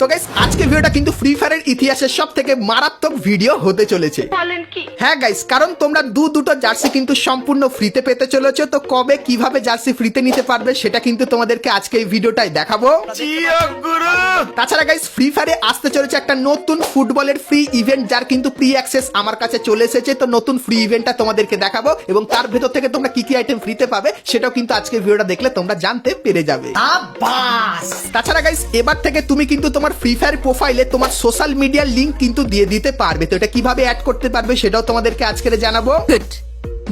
তো গাইস আজকে ভিডিওটা কিন্তু ফ্রি ফায়ারের ইতিহাসের সবথেকে মারাত্মক ভিডিও হতে চলেছে। বলেন কি? হ্যাঁ গাইস, কারণ তোমরা দুটো জার্সি কিন্তু সম্পূর্ণ ফ্রিতে পেতে চলেছো। তো কবে কিভাবে জার্সি ফ্রিতে নিতে পারবে সেটা কিন্তু তোমাদেরকে আজকে এই ভিডিওটাই দেখাবো। তাছাড়া গাইস ফ্রি ফায়ারে আসতে চলেছে একটা নতুন ফুটবলের ফ্রি ইভেন্ট, যার কিন্তু প্রি অ্যাক্সেস আমার কাছে চলে এসেছে। তো নতুন ফ্রি ইভেন্টটা তোমাদেরকে দেখাবো এবং তার ভেতর থেকে তোমরা কি কি আইটেম ফ্রিতে পাবে সেটাও কিন্তু আজকে ভিডিওটা দেখলে তোমরা জানতে পেরে যাবে। তাছাড়া গাইস এবার থেকে তুমি কিন্তু তোমার ফ্রি ফায়ার প্রোফাইলে তোমার সোশ্যাল মিডিয়ার লিংক কিন্তু দিয়ে দিতে পারবে। তো এটা কিভাবে অ্যাড করতে পারবে সেটাও তোমাদেরকে আজকে জানাবো।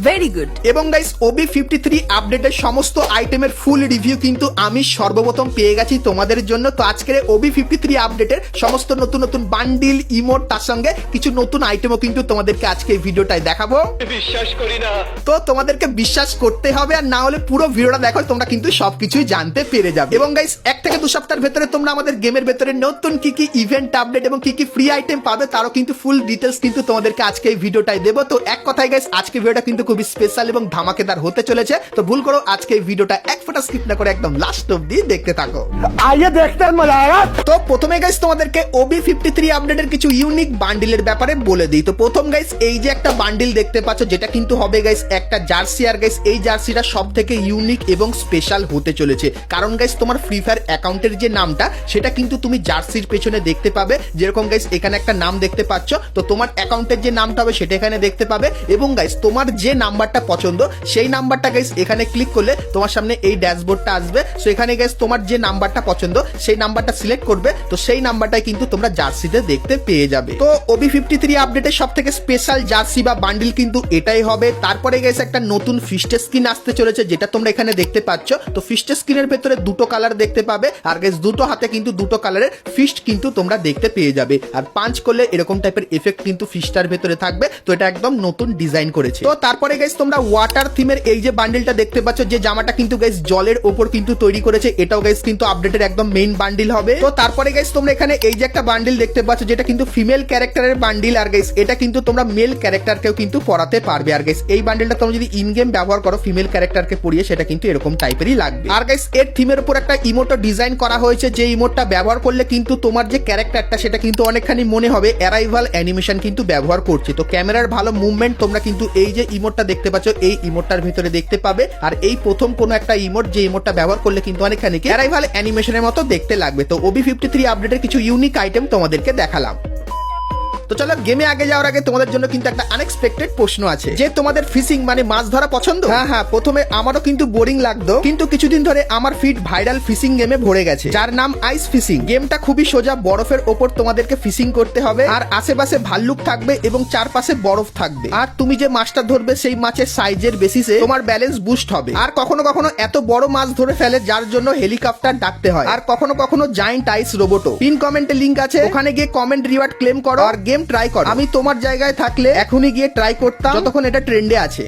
Very good. এবং গাইস OB53 আপডেটের সমস্ত আইটেমের ফুল রিভিউ কিন্তু আমি সর্বপ্রথম পেয়ে গেছি তোমাদের জন্য। তো আজকের OB53 আপডেটের সমস্ত নতুন নতুন বান্ডিল, ইমোট, তার সঙ্গে কিছু নতুন আইটেমও কিন্তু তোমাদেরকে আজকে এই ভিডিওটাই দেখাবো। বিশ্বাস করি না। তো তোমাদেরকে বিশ্বাস করতে হবে, আর না হলে পুরো ভিডিওটা দেখো, তোমরা কিন্তু সবকিছুই জানতে পেরে যাবে। এবং গাইস 1 থেকে 2 সপ্তাহের ভেতরে তোমরা আমাদের গেমের ভেতরে নতুন কি কি ইভেন্ট আপডেট এবং কি কি ফ্রি আইটেম পাবে তারও কিন্তু ফুল ডিটেলস কিন্তু তোমাদেরকে আজকে এই ভিডিওটাই দেবো। তো এক কথায় গাইস আজকে ভিডিওটা কিন্তু খুবই স্পেশাল এবং ধামাকেদার হতে চলেছে। তো ভুল করো আজকে এই ভিডিওটা এক ফোঁটা স্কিপ না করে একদম লাস্ট অবধি দেখতে থাকো। आइए देखते हैं मजा आएगा। তো প্রথমে গাইস তোমাদেরকে OB53 আপডেটের কিছু ইউনিক বান্ডিলের ব্যাপারে বলে দিই। তো প্রথম গাইস এই যে একটা বান্ডিল দেখতে পাচ্ছ, যেটা কিন্তু হবে গাইস একটা জার্সি। আর গাইস এই জার্সিটা সব থেকে ইউনিক এবং স্পেশাল হতে চলেছে, কারণ গাইস তোমার ফ্রি ফায়ার অ্যাকাউন্টের যে নামটা সেটা কিন্তু তুমি জার্সির পেছনে দেখতে পাবে। যেরকম গাইস এখানে একটা নাম দেখতে পাচ্ছ, তো তোমার অ্যাকাউন্টের যে নামটা হবে সেটা এখানে দেখতে পাবে। এবং গাইস তোমার যে নাম্বারটা পছন্দ সেই নাম্বারটা গাইস এখানে ক্লিক করলে তোমার সামনে এই ড্যাশবোর্ডটা আসবে। সো এখানে গাইস তোমার যে নাম্বারটা পছন্দ সেই নাম্বারটা সিলেক্ট করবে, তো সেই নাম্বারটাই কিন্তু তোমরা জার্সিতে দেখতে পেয়ে যাবে। তো OB53 আপডেটের সবথেকে স্পেশাল জার্সি বা বান্ডিল কিন্তু এটাই হবে। তারপরে গাইস একটা নতুন ফিস্ট স্কিন আসতে চলেছে, যেটা তোমরা এখানে দেখতে পাচ্ছ। তো ফিস্ট স্কিনের ভেতরে দুটো কালার দেখতে পাবে, আর গাইস দুটো হাতে কিন্তু দুটো কালারের ফিস্ট কিন্তু তোমরা দেখতে পেয়ে যাবে। আর পাঞ্চ করলে এরকম টাইপের এফেক্ট কিন্তু ফিস্টার ভেতরে থাকবে। তো এটা একদম নতুন ডিজাইন করেছে। তো তারপরে গাইস তোমরা ওয়াটার থিমের এই যে বান্ডিলটা দেখতে পাচ্ছ, যে জামাটা কিন্তু গাইস জলের ওপর কিন্তু তৈরি করেছে, এটাও গাইস কিন্তু আপডেটের একদম মেইন বান্ডিল হবে। তো তারপরে গাইস তোমরা এখানে এই যে একটা বান্ডিল দেখতে পাচ্ছ, যেটা কিন্তু ফিমেল ক্যারেক্টারের বান্ডিল। আর গাইস এটা কিন্তু তোমরা মেল ক্যারেক্টারকেও কিন্তু পরাতে পারবে। আর গাইস এই বান্ডিলটা তোমরা যদি ইন গেম ব্যবহার করো ফিমেল ক্যারেক্টারকে পরিয়ে, সেটা কিন্তু এরকম টাইপেরই লাগবে। আর গাইস এর থিমের উপর একটা ইমোটো ডিজাইন করা হয়েছে, যে ইমোটটা ব্যবহার করলে কিন্তু তোমার যে ক্যারেক্টারটা সেটা কিন্তু অনেকখানি মনে হবে অ্যারাইভাল অ্যানিমেশন কিন্তু ব্যবহার করছে। তো ক্যামেরার ভালো মুভমেন্ট তোমরা কিন্তু এই যে ইমোটটা দেখতে পাচ্ছ এই ইমোটটার ভিতরে দেখতে পাবে। আর এই প্রথম কোনো একটা ইমোট, যে ইমোটটা ব্যবহার করলে কিন্তু অনেকখানি অ্যারাইভাল অ্যানিমেশনের মতো দেখতে লাগবে। তো OB53 আপডেটের কিছু ইউনিক আইটেম তোমাদেরকে দেখালাম। তো চলো গেমে আগে যাওয়ার আগে তোমাদের জন্য কিন্তু একটা আনএক্সপেক্টেড প্রশ্ন আছে, যে তোমাদের ফিশিং মানে মাছ ধরা পছন্দ? হ্যাঁ, প্রথমে আমারও কিন্তু বোরিং লাগতো, কিন্তু কিছুদিন ধরে আমার ফিড ভাইরাল ফিশিং গেমে ভরে গেছে, যার নাম আইস ফিশিং। গেমটা খুবই সোজা, বরফের ওপর তোমাদেরকে ফিশিং করতে হবে, আর আশেপাশে ভাল্লুক থাকবে এবং চারপাশে বরফ থাকবে। আর তুমি যে মাছটা ধরবে সেই মাছের সাইজের বেসিসে তোমার ব্যালেন্স বুস্ট হবে। আর কখনো কখনো এত বড় মাছ ধরে ফেলে যার জন্য হেলিকপ্টার ডাকতে হয়। আর কখনো কখনো জায়ান্ট আইস রোবটও। পিন কমেন্টে লিংক আছে, ওখানে গিয়ে কমেন্ট রিওয়ার্ড ক্লেম করো আর গেম ট্রাই করো। আমি তোমার জায়গায় থাকলে এখনই গিয়ে ট্রাই করতাম, যতক্ষণ এটা ট্রেন্ডে আছে।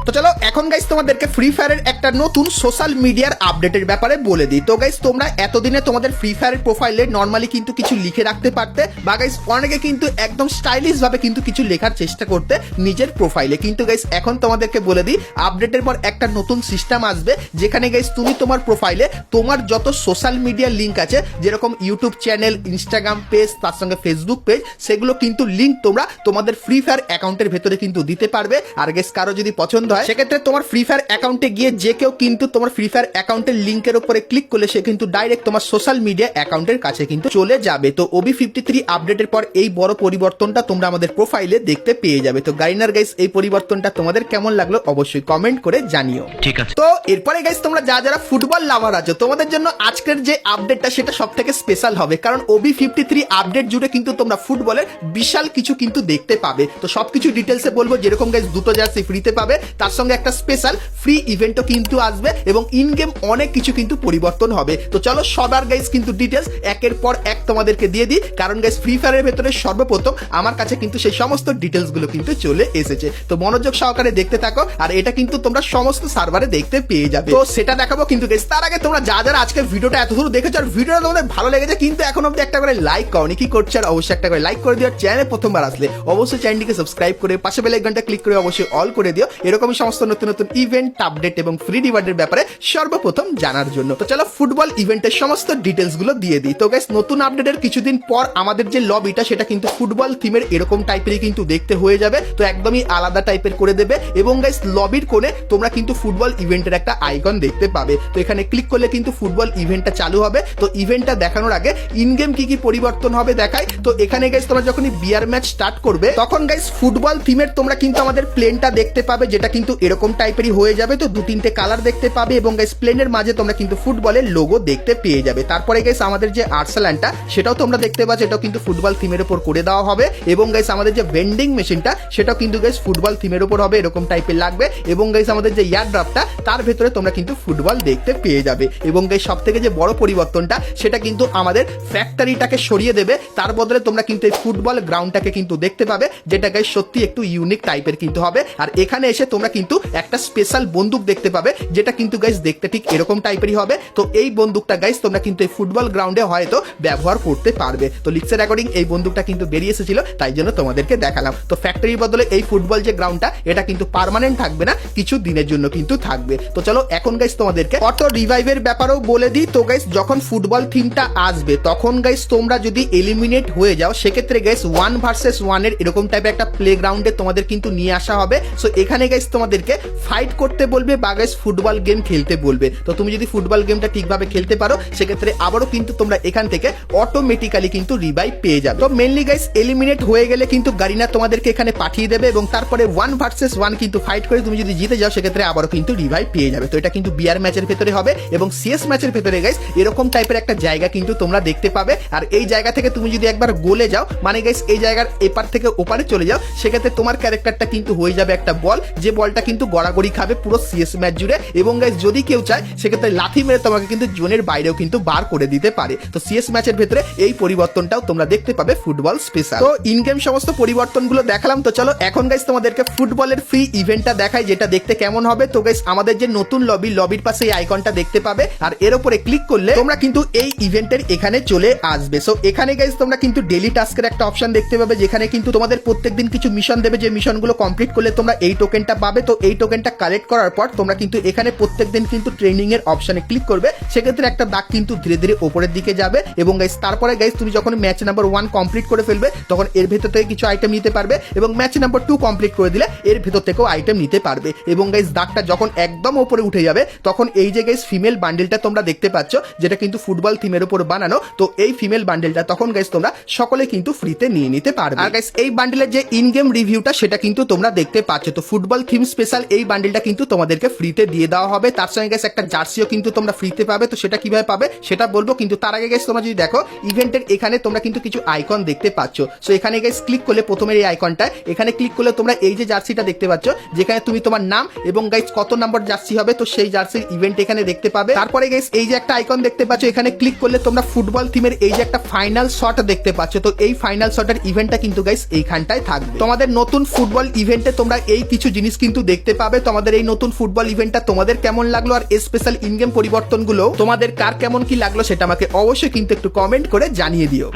তো চলো এখন গাইস তোমাদেরকে ফ্রি ফায়ারের একটা নতুন সোশ্যাল মিডিয়ার আপডেটের ব্যাপারে বলে দিই। তো গাইস তোমরা এতদিনে তোমাদের ফ্রি ফায়ারের প্রোফাইলে নর্মালি কিন্তু কিছু লিখে রাখতে পারতে, বা গাইস অনেকে কিন্তু একদম স্টাইলিশ ভাবে কিন্তু কিছু লেখার চেষ্টা করতে নিজের প্রোফাইলে। কিন্তু গাইস এখন তোমাদেরকে বলে দিই, আপডেটের পর একটা নতুন সিস্টেম আসবে, যেখানে গাইস তুমি তোমার প্রোফাইলে তোমার যত সোশ্যাল মিডিয়ার লিঙ্ক আছে, যেরকম ইউটিউব চ্যানেল, ইনস্টাগ্রাম পেজ, তার সঙ্গে ফেসবুক পেজ, সেগুলো কিন্তু লিঙ্ক তোমরা তোমাদের ফ্রি ফায়ার অ্যাকাউন্টের ভেতরে কিন্তু দিতে পারবে। আর গাইস কারো যদি পছন্দ হয় সেক্ষেত্রে তোমার ফ্রি ফায়ার অ্যাকাউন্টে গিয়ে যে কেউ কিন্তু তোমার ফ্রি ফায়ার অ্যাকাউন্টের লিংকের উপরে ক্লিক করলে সে কিন্তু ডাইরেক্ট তোমার সোশ্যাল মিডিয়া অ্যাকাউন্টের কাছে কিন্তু চলে যাবে। তো OB53 আপডেটের পর এই বড় পরিবর্তনটা তোমরা আমাদের প্রোফাইলে দেখতে পেয়ে যাবে। তো গাইনার গাইস এই পরিবর্তনটা তোমাদের কেমন লাগলো অবশ্যই কমেন্ট করে জানিও। ঠিক আছে। তো এরপরে গাইস তোমরা যারা ফুটবল লাভার আছো, তোমাদের জন্য আজকের যে আপডেটটা সেটা সবথেকে স্পেশাল হবে, কারণ OB53 আপডেট জুড়ে কিন্তু তোমরা ফুটবলের বিশাল কিছু কিন্তু দেখতে পাবে। তো সবকিছু ডিটেলসে বলবো। যেরকম গাইস দুটো জার্সি ফ্রিতে পাবে, তার সঙ্গে একটা স্পেশাল ফ্রি ইভেন্টও কিন্তু আসবে এবং ইন গেম অনেক কিছু কিন্তু পরিবর্তন হবে। তো চলো সবার গাইস কিন্তু ডিটেলস একের পর এক তোমাদেরকে দিয়ে দিই, কারণ গাইস ফ্রি ফায়ারের ভেতরে সর্বপ্রথম আমার কাছে কিন্তু সেই সমস্ত ডিটেলস গুলো কিন্তু চলে এসেছে। তো মনোযোগ সহকারে দেখতে থাকো, আর এটা কিন্তু তোমরা সমস্ত সার্ভারে দেখতে পেয়ে যাবে। তো সেটা দেখাবো, কিন্তু গাইস তার আগে তোমরা যারা আজকে ভিডিওটা এত দূর দেখেছো আর ভিডিওটা তোমাদের ভালো লেগেছে কিন্তু এখন অব্দি একটা করে লাইক করনি, কি করছো? আর অবশ্যই একটা করে লাইক করে দিও। চ্যানেলে প্রথমবার আসলে অবশ্যই চ্যানেলটিকে সাবস্ক্রাইব করে পাশে বেল আইকনটা ক্লিক করে অবশ্যই অল করে দিও। এরকম এরকমই সমস্ত নতুন নতুন ইভেন্ট, আপডেট এবং ফ্রি রিওয়ার্ডের ব্যাপারে সর্বপ্রথম জানার জন্য। তো চলো ফুটবল ইভেন্টের সমস্ত ডিটেলস গুলো দিয়ে দিই। তো গাইস নতুন আপডেটের কিছুদিন পর আমাদের যে লবিটা সেটা কিন্তু ফুটবল থিমের এরকম টাইপেরই কিন্তু দেখতে হয়ে যাবে। তো একদমই আলাদা টাইপের করে দেবে এবং গাইস লবির কোণে তোমরা কিন্তু ফুটবল ইভেন্টের একটা আইকন দেখতে পাবে। তো এখানে ক্লিক করলে কিন্তু ফুটবল ইভেন্টটা চালু হবে। তো ইভেন্টটা দেখানোর আগে ইন গেম কি কি পরিবর্তন হবে দেখাই। তো এখানে গাইস তোমরা যখনই বিয়ার ম্যাচ স্টার্ট করবে তখন গাইস ফুটবল থিমের তোমরা কিন্তু আমাদের প্লেনটা দেখতে পাবে, যেটা কিন্তু এরকম টাইপেরই হয়ে যাবে। তো 2-3টে কালার দেখতে পাবে এবং গাইস প্লেনের মাঝে তোমরা কিন্তু ফুটবলের লোগো দেখতে পেয়ে যাবে। তারপরে গাইস আমাদের যে আর্সেলানটা সেটাও তোমরা দেখতে পাচ্ছ, এটাও কিন্তু ফুটবল থিমের উপর করে দেওয়া হবে এবং গাইস আমাদের যে ভেন্ডিং মেশিনটা সেটাও কিন্তু গাইস ফুটবল থিমের উপর হবে, এরকম টাইপের লাগবে এবং গাইস আমাদের যে ইয়ার ড্রপটা তার ভেতরে তোমরা কিন্তু ফুটবল দেখতে পেয়ে যাবে এবং গাইস সবথেকে যে বড় পরিবর্তনটা সেটা কিন্তু আমাদের ফ্যাক্টরিটাকে সরিয়ে দেবে, তার বদলে তোমরা কিন্তু এই ফুটবল গ্রাউন্ডটাকে কিন্তু দেখতে পাবে, যেটা গাইস সত্যি একটু ইউনিক টাইপের কিন্তু হবে। আর এখানে এসে তোমরা কিন্তু একটা স্পেশাল বন্দুক দেখতে পাবে, যেটা কিন্তু গাইস দেখতে ঠিক এরকম টাইপেরই হবে। তো এই বন্দুকটা গাইস তোমরা কিন্তু এই ফুটবল গ্রাউন্ডে হয়তো ব্যবহার করতে পারবে। তো লিক্সের অ্যাকর্ডিং এই বন্দুকটা কিন্তু বেরিয়ে এসেছিল, তাই জন্য তোমাদেরকে দেখালাম। তো ফ্যাক্টরির বদলে এই ফুটবল যে গ্রাউন্ডটা এটা কিন্তু পার্মানেন্ট থাকবে না, কিছু দিনের জন্য কিন্তু থাকবে। তো চলো এখন গাইস তোমাদেরকে অটো রিভাইভের ব্যাপারেও বলে দিই। তো গাইস যখন ফুটবল থিমটা আসবে তখন গাইস তোমরা যদি এলিমিনেট হয়ে যাও সেক্ষেত্রে গাইস 1 ভার্সেস 1 এর এরকম টাইপের একটা প্লে গ্রাউন্ডে তোমাদের কিন্তু নিয়ে আসা হবে। সো এখানে গাইস তোমাদেরকে ফাইট করতে বলবে বা গাইস ফুটবল গেম খেলতে বলবে। তো তুমি যদি ফুটবল গেমটা ঠিকভাবে খেলতে পারো সেক্ষেত্রে আবারও কিন্তু তোমরা এখান থেকে অটোমেটিক্যালি কিন্তু রিভাইভ পেয়ে যাবে। তো মেনলি গাইস এলিমিনেট হয়ে গেলে কিন্তু গারিনা তোমাদেরকে এখানে পাঠিয়ে দেবে এবং তারপরে 1 ভার্সেস 1 কিন্তু ফাইট করে তুমি যদি জিতে যাও সেক্ষেত্রে আবারও কিন্তু রিভাইভ পেয়ে যাবে। তো এটা কিন্তু বিআর ম্যাচের ভেতরে হবে এবং সিএস ম্যাচের ভেতরে গাইস এরকম টাইপের একটা জায়গা কিন্তু তোমরা দেখতে পাবে। আর এই জায়গা থেকে তুমি যদি একবার গোলে যাও, মানে গাইস এই জায়গার এপার থেকে ওপারে চলে যাও, সেক্ষেত্রে তোমার ক্যারেক্টারটা কিন্তু হয়ে যাবে একটা বল, যে বলটা কিন্তু গড়াগড়ি খাবে পুরো সিএস ম্যাচ জুড়ে এবং গাইস যদি কেউ চায় সেক্ষেত্রে লাথি মেরে তোমাকে কিন্তু জোনের বাইরেও কিন্তু বার করে দিতে পারে। তো সিএস ম্যাচের ভেতরে এই পরিবর্তনটাও তোমরা দেখতে পাবে ফুটবল স্পেশাল। তো ইন গেম সমস্ত পরিবর্তনগুলো দেখালাম। তো চলো এখন গাইস তোমাদেরকে ফুটবলের ফ্রি ইভেন্টটা দেখাই, যেটা দেখতে কেমন হবে। তো গাইস আমাদের যে নতুন লবির পাশে এই আইকনটা দেখতে পাবে আর এর উপরে ক্লিক করলে তোমরা কিন্তু এই ইভেন্টের এখানে চলে আসবে। সো এখানে গাইস তোমরা কিন্তু ডেইলি টাস্কের একটা অপশন দেখতে পাবে, যেখানে কিন্তু তোমাদের প্রত্যেকদিন কিছু মিশন দেবে, যে মিশনগুলো কমপ্লিট করলে তোমরা এই টোকেনটা পাবে। তো এই টোকেনটা কালেক্ট করার পর তোমরা কিন্তু এখানে প্রত্যেকদিন কিন্তু ট্রেনিং এর অপশনে ক্লিক করবে, সেক্ষেত্রে একটা দাগ কিন্তু ধীরে ধীরে উপরের দিকে যাবে এবং গাইস তারপরে গাইস তুমি যখন ম্যাচ নাম্বার 1 কমপ্লিট করে ফেলবে তখন এর ভেতর থেকে কিছু আইটেম নিতে পারবে এবং ম্যাচ নাম্বার 2 কমপ্লিট করে দিলে এর ভেতর থেকেও আইটেম নিতে পারবে এবং গাইস দাগটা যখন একদম উপরে উঠে যাবে তখন এই যে গাইস ফিমেল বান্ডেলটা তোমরা দেখতে পাচ্ছ, যেটা কিন্তু ফুটবল থিমের উপর বানানো। তো এই ফিমেল বান্ডেলটা তখন গাইস তোমরা সকলে কিন্তু ফ্রিতে নিয়ে নিতে পারবে। আর গাইস এই বান্ডেলের যে ইন গেম রিভিউটা সেটা কিন্তু তোমরা দেখতে পাচ্ছ। তো ফুটবল থিম স্পেশাল এই বান্ডেলটা কিন্তু তোমাদেরকে ফ্রিতে দিয়ে দেওয়া হবে, তার সঙ্গে গাইস একটা জার্সিও কিন্তু তোমরা ফ্রিতে পাবে। তো সেটা কিভাবে পাবে সেটা বলবো, কিন্তু তার আগে গাইস তোমরা যদি দেখো ইভেন্টের এখানে তোমরা কিন্তু কিছু আইকন দেখতে পাচ্ছ। সো এখানে গাইস ক্লিক করলে প্রথমের এই আইকনটা, এখানে ক্লিক করলে তোমরা এই যে জার্সিটা দেখতে পাচ্ছ, যেখানে তুমি তোমার নাম এবং গাইস কত নম্বর জার্সি হবে তো সেই জার্সির ইভেন্ট এখানে দেখতে পাবে। তারপরে গাইস এই যে একটা আইকন দেখতে পাচ্ছ, এখানে ক্লিক করলে তোমরা ফুটবল থিমের এই যে একটা ফাইনাল শট দেখতে পাচ্ছ। তো এই ফাইনাল শটের ইভেন্টটা কিন্তু গাইস এইখানটায় থাকবে। তোমাদের নতুন ফুটবল ইভেন্টে তোমরা এই কিছু জিনিস কিন্তু দেখতে পাবে। তোমাদের এই নতুন ফুটবল ইভেন্টটা তোমাদের কেমন লাগলো আর স্পেশাল ইন গেম পরিবর্তনগুলো তোমাদের কার কেমন কি লাগলো সেটা আমাকে অবশ্যই কিন্তু একটু কমেন্ট করে জানিয়ে দিও।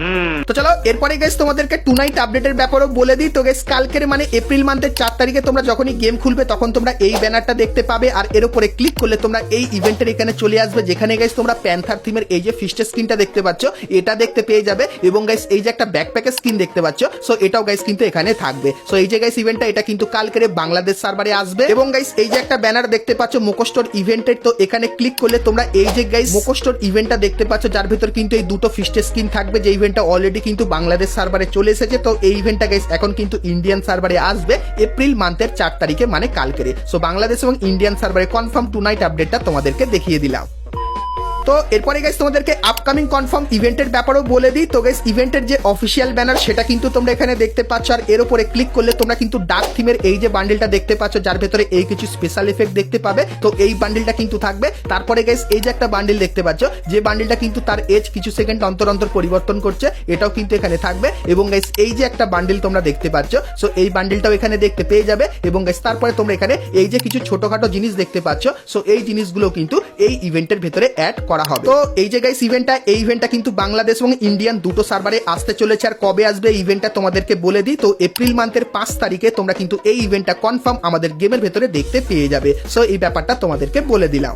তো চলো এরপরে গাইস তোমাদেরকে টু নাইট আপডেটের ব্যাপারেও বলে দিই। তো গাইস কালকের মানে এপ্রিল মান্থের 4 তারিখে তোমরা যখনই গেম খুলবে তখন তোমরা এই ব্যানারটা দেখতে পাবে আর এর উপরে ক্লিক করলে তোমরা এই ইভেন্টের এখানে চলে আসবে, যেখানে গাইস তোমরা প্যান্থার থিমের এই যে ফিস্টের স্কিনটা দেখতে পাচ্ছ এটা দেখতে পেয়ে যাবে এবং গাইস এই যে একটা ব্যাকপ্যাকের স্কিন দেখতে পাচ্ছ, সো এটাও গাইস কিন্তু এখানে থাকবে। সো এই যে গাইস ইভেন্টটা এটা কিন্তু কালকের বাংলাদেশ সার্ভারে আসবে এবং গাইস এই যে একটা ব্যানার দেখতে পাচ্ছ মোকোস্টোর ইভেন্টের, তো এখানে ক্লিক করলে তোমরা এই যে গাইস মোকোস্টোর ইভেন্টটা দেখতে পাচ্ছ, যার ভিতর কিন্তু এই দুটো ফিস্টের স্কিন থাকবে, যে ইভেন্টটা অলরেডি কিন্তু বাংলাদেশ সার্ভারে চলে এসেছে। তো এই ইভেন্টটা গাইস এখন কিন্তু ইন্ডিয়ান সার্ভারে আসবে এপ্রিল মান্থের 4 তারিখে মানে কালকেরে। সো বাংলাদেশ এবং ইন্ডিয়ান সার্ভারে কনফার্ম টু নাইট আপডেটটা তোমাদেরকে দেখিয়ে দিলাম। তো এরপরে গাইস তোমাদেরকে আপকামিং কনফার্ম ইভেন্টের ব্যাপারেও বলে দিই। তো গাইস ইভেন্টের যে অফিসিয়াল ব্যানার সেটা কিন্তু তোমরা এখানে দেখতে পাচ্ছ আর এর উপরে ক্লিক করলে তোমরা কিন্তু ডার্ক থিমের এই যে বান্ডেলটা দেখতে পাচ্ছ, যার ভেতরে এই কিছু স্পেশাল এফেক্ট দেখতে পাবে। তো এই বান্ডেলটা কিন্তু থাকবে। তারপরে গাইস এই যে একটা বান্ডেল দেখতে পাচ্ছ, যে বান্ডেলটা কিন্তু তার এজ কিছু সেকেন্ড অন্তর অন্তর পরিবর্তন করছে, এটাও কিন্তু এখানে থাকবে এবং গাইস এই যে একটা বান্ডেল তোমরা দেখতে পাচ্ছ, সো এই বান্ডেলটাও এখানে দেখতে পেয়ে যাবে এবং গাইস তারপরে তোমরা এখানে এই যে কিছু ছোটখাটো জিনিস দেখতে পাচ্ছ, সো এই জিনিসগুলো কিন্তু এই ইভেন্টের ভেতরে অ্যাড করা করা হবে। তো এই যে গাইস এই ইভেন্টটা কিন্তু বাংলাদেশ এবং ইন্ডিয়ান দুটো সার্ভারে আসতে চলেছে। আর কবে আসবে এই ইভেন্টটা তোমাদেরকে বলে দিই। তো এপ্রিল মান্থের 5 তারিখে তোমরা কিন্তু এই ইভেন্টটা কনফার্ম আমাদের গেমের ভেতরে দেখতে পেয়ে যাবে। সো এই ব্যাপারটা তোমাদেরকে বলে দিলাম।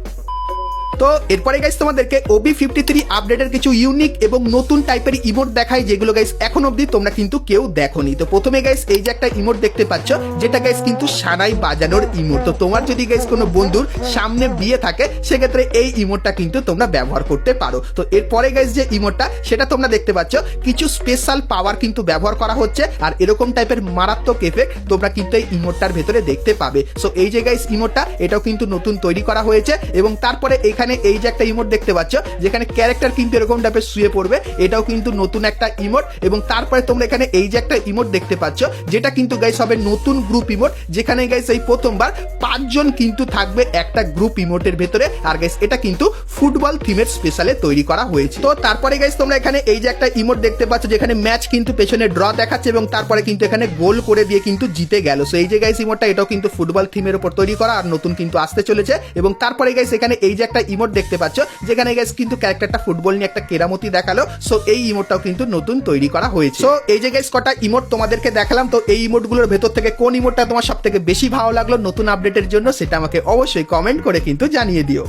তো এরপরে গাইস তোমাদেরকে OB53 আপডেটের কিছু ইউনিক এবং নতুন টাইপের ইমোট দেখাই, যেগুলো গাইস এখন অবধি তোমরা কিন্তু কেউ দেখোনি। তো প্রথমে গাইস এই যে একটা ইমোট দেখতে পাচ্ছ, যেটা গাইস কিন্তু সানাই বাজানোর ইমোট। তো তোমার যদি গাইস কোনো বন্ধুর সামনে বিয়ে থাকে, সেক্ষেত্রে এই ইমোটটা কিন্তু তোমরা ব্যবহার করতে পারো। তো এরপরে গাইস যে ইমোটটা, সেটা তোমরা দেখতে পাচ্ছ কিছু স্পেশাল পাওয়ার কিন্তু ব্যবহার করা হচ্ছে, আর এরকম টাইপের মারাত্মক এফেক্ট তোমরা কিন্তু এই ইমোটটার ভেতরে দেখতে পাবে। সো এই যে গাইস ইমোটটা, এটাও কিন্তু নতুন তৈরি করা হয়েছে। এবং তারপরে এখানে এই যে একটা ইমোট দেখতে পাচ্ছ, যেখানে ক্যারেক্টার কিন্তু এরকম টাইপের শুয়ে পড়বে, এটাও কিন্তু নতুন একটা ইমোট। এবং তারপরে তোমরা এখানে এই যে একটা ইমোট দেখতে পাচ্ছ, যেটা কিন্তু গাইস হবে নতুন গ্রুপ ইমোট, যেখানে গাইস এই প্রথমবার 5 জন কিন্তু থাকবে একটা গ্রুপ ইমোটের ভেতরে। আর গাইস এটা কিন্তু ফুটবল থিমের স্পেশালে তৈরি করা হয়েছে। তো তারপরে গাইস তোমরা এখানে এই যে একটা ইমোট দেখতে পাচ্ছ, যেখানে ম্যাচ কিন্তু পেছনে ড্র দেখাচ্ছে এবং তারপরে কিন্তু এখানে গোল করে দিয়ে কিন্তু জিতে গেল। সো এই যে গাইস ইমোটটা, এটাও কিন্তু ফুটবল থিমের উপর তৈরি করা আর নতুন কিন্তু আসতে চলেছে। এবং তারপরে গাইস এখানে এই যে একটা ইমোট দেখতে পাচ্ছ, যেখানে গাইস কিন্তু ক্যারেক্টারটা ফুটবল নিয়ে একটা কেরামতি দেখালো। সো এই ইমোটটাও কিন্তু নতুন তৈরি করা হয়েছে। সো এই যে গাইস কটা ইমোট তোমাদেরকে দেখালাম। তো এই ইমোটগুলোর ভেতর থেকে কোন ইমোটটা তোমার সবথেকে বেশি ভালো লাগলো নতুন আপডেটের জন্য, সেটা আমাকে অবশ্যই কমেন্ট করে কিন্তু জানিয়ে দিও।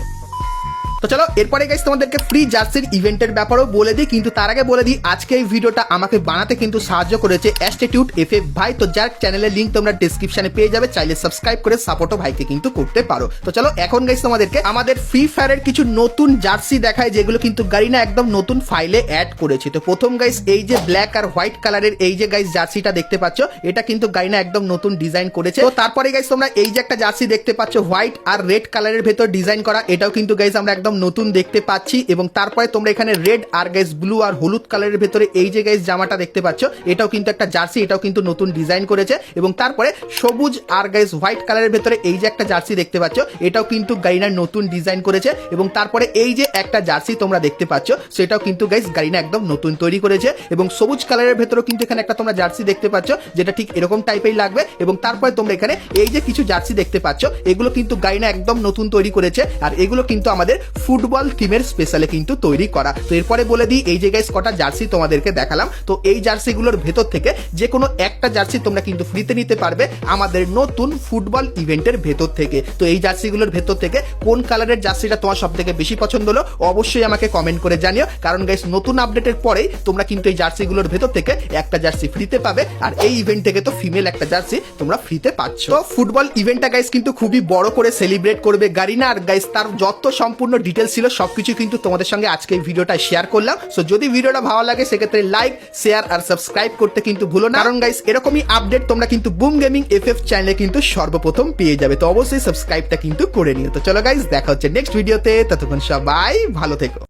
তো চলো এরপরে গাইস তোমাদেরকে ফ্রি জার্সির ইভেন্টের ব্যাপারেও বলে দিই, কিন্তু তার আগে বলে দিই আজকে এই ভিডিওটা আমাকে বানাতে কিন্তু সাহায্য করেছে অ্যাস্টিটিউট FF ভাই। তো যার চ্যানেলের লিংক তোমরা ডেসক্রিপশনে পেয়ে যাবে, চাইলে সাবস্ক্রাইব করে সাপোর্টও ভাইকে কিন্তু করতে পারো। তো চলো এখন গাইস তোমাদেরকে আমাদের ফ্রি ফায়ারের কিছু নতুন জার্সি দেখায়, যেগুলো কিন্তু গারিনা একদম নতুন ফাইলে অ্যাড করেছে। তো প্রথম গাইস এই যে ব্ল্যাক আর হোয়াইট কালারের এই যে গাইস জার্সিটা দেখতে পাচ্ছ, এটা কিন্তু গারিনা একদম নতুন ডিজাইন করেছে। তো তারপরে গাইস তোমরা এই যে একটা জার্সি দেখতে পাচ্ছ হোয়াইট আর রেড কালারের ভেতর ডিজাইন করা, এটাও কিন্তু গাইস আমরা একদম নতুন দেখতে পাচ্ছি। এবং তারপরে তোমরা এখানে রেড আর গাইস ব্লু আর হলুদ কালারের ভেতরে এই যে গাইস জামাটা দেখতে পাচ্ছ, এটাও কিন্তু একটা জার্সি, এটাও কিন্তু নতুন ডিজাইন করেছে। এবং তারপরে সবুজ আর গাইস হোয়াইট কালারের ভেতরে এই যে একটা জার্সি দেখতে পাচ্ছ, এটাও কিন্তু গারিনার নতুন ডিজাইন করেছে। এবং তারপরে এই যে একটা জার্সি তোমরা দেখতে পাচ্ছ, সেটাও কিন্তু গাইস গারিনা একদম নতুন তৈরি করেছে। এবং সবুজ কালারের ভেতরেও কিন্তু এখানে একটা তোমরা জার্সি দেখতে পাচ্ছ, যেটা ঠিক এরকম টাইপেরই লাগবে। এবং তারপরে তোমরা এখানে এই যে কিছু জার্সি দেখতে পাচ্ছ, এগুলো কিন্তু গারিনা একদম নতুন তৈরি করেছে। আর এগুলো কিন্তু আমাদের ফুটবল থিমের স্পেশালে কিন্তু তৈরি করা। তো এরপরে বলে দিই এই যে গাইস কটা জার্সি তোমাদেরকে দেখালাম। তো এই জার্সিগুলোর ভেতর থেকে যে কোনো একটা জার্সি তোমরা কিন্তু ফ্রিতে নিতে পারবে আমাদের নতুন ফুটবল ইভেন্টের ভেতর থেকে। তো এই জার্সিগুলোর ভেতর থেকে কোন কালারের জার্সিটা তোমার সব থেকে বেশি পছন্দ হলো অবশ্যই আমাকে কমেন্ট করে জানিও, কারণ গাইস নতুন আপডেটের পরেই তোমরা কিন্তু এই জার্সিগুলোর ভেতর থেকে একটা জার্সি ফ্রিতে পাবে। আর এই ইভেন্ট থেকে তো ফিমেল একটা জার্সি তোমরা ফ্রিতে পাচ্ছ। তো ফুটবল ইভেন্টটা গাইস কিন্তু খুবই বড় করে সেলিব্রেট করবে গারিনা। আর গাইস তার যত সম্পূর্ণ ডিটেলস ছিল সবকিছু কিন্তু তোমাদের সঙ্গে আজকে এই ভিডিওটা শেয়ার করলাম। সো যদি ভিডিওটা ভালো লাগে সেক্ষেত্রে লাইক, শেয়ার আর সাবস্ক্রাইব করতে কিন্তু ভুলো না, কারণ গাইস এরকমই আপডেট তোমরা কিন্তু বুম গেমিং FF চ্যানেলে কিন্তু সর্বপ্রথম পেয়ে যাবে। তো অবশ্যই সাবস্ক্রাইবটা কিন্তু করে নিও। তো চলো গাইস দেখা হচ্ছে নেক্সট ভিডিওতে, ততক্ষণ সবাই ভালো থেকো।